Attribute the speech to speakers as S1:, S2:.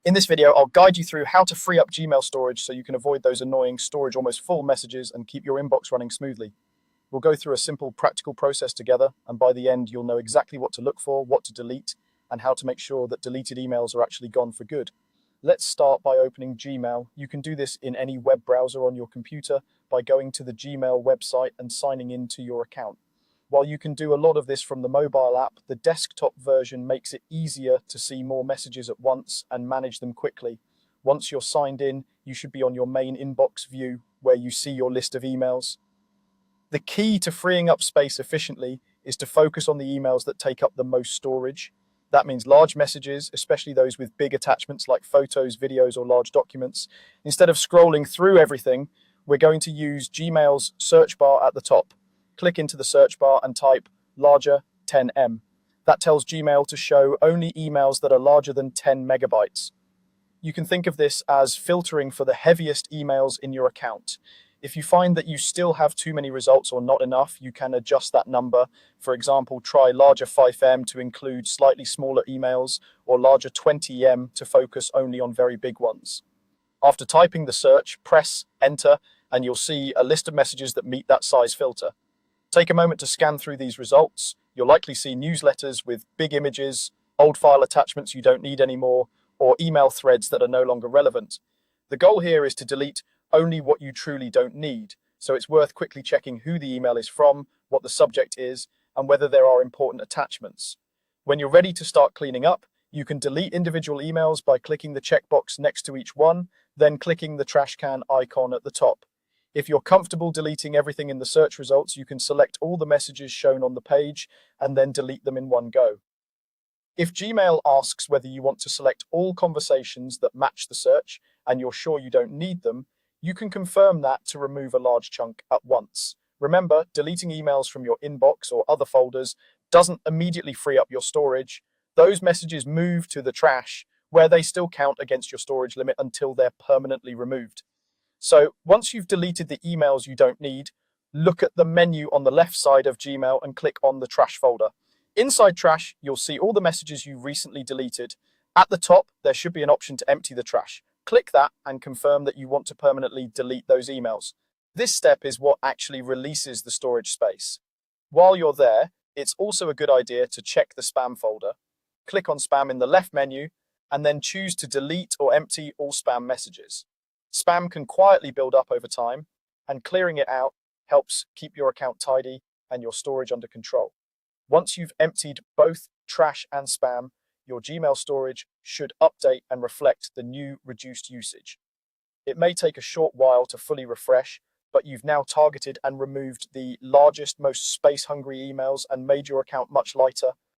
S1: In this video, I'll guide you through how to free up Gmail storage so you can avoid those annoying storage almost full messages and keep your inbox running smoothly. We'll go through a simple practical process together, and by the end, you'll know exactly what to look for, what to delete, and how to make sure that deleted emails are actually gone for good. Let's start by opening Gmail. You can do this in any web browser on your computer by going to the Gmail website and signing into your account. While you can do a lot of this from the mobile app, the desktop version makes it easier to see more messages at once and manage them quickly. Once you're signed in, you should be on your main inbox view where you see your list of emails. The key to freeing up space efficiently is to focus on the emails that take up the most storage. That means large messages, especially those with big attachments like photos, videos, or large documents. Instead of scrolling through everything, we're going to use Gmail's search bar at the top. Click into the search bar and type larger 10M. That tells Gmail to show only emails that are larger than 10 megabytes. You can think of this as filtering for the heaviest emails in your account. If you find that you still have too many results or not enough, you can adjust that number. For example, try larger 5M to include slightly smaller emails, or larger 20M to focus only on very big ones. After typing the search, press enter, and you'll see a list of messages that meet that size filter. Take a moment to scan through these results. You'll likely see newsletters with big images, old file attachments you don't need anymore, or email threads that are no longer relevant. The goal here is to delete only what you truly don't need, so it's worth quickly checking who the email is from, what the subject is, and whether there are important attachments. When you're ready to start cleaning up, you can delete individual emails by clicking the checkbox next to each one, then clicking the trash can icon at the top. If you're comfortable deleting everything in the search results, you can select all the messages shown on the page and then delete them in one go. If Gmail asks whether you want to select all conversations that match the search and you're sure you don't need them, you can confirm that to remove a large chunk at once. Remember, deleting emails from your inbox or other folders doesn't immediately free up your storage. Those messages move to the trash, where they still count against your storage limit until they're permanently removed. So once you've deleted the emails you don't need, look at the menu on the left side of Gmail and click on the trash folder. Inside trash, you'll see all the messages you recently deleted. At the top, there should be an option to empty the trash. Click that and confirm that you want to permanently delete those emails. This step is what actually releases the storage space. While you're there, it's also a good idea to check the spam folder. Click on spam in the left menu and then choose to delete or empty all spam messages. Spam can quietly build up over time, and clearing it out helps keep your account tidy and your storage under control. Once you've emptied both trash and spam, your Gmail storage should update and reflect the new reduced usage. It may take a short while to fully refresh, but you've now targeted and removed the largest, most space-hungry emails and made your account much lighter,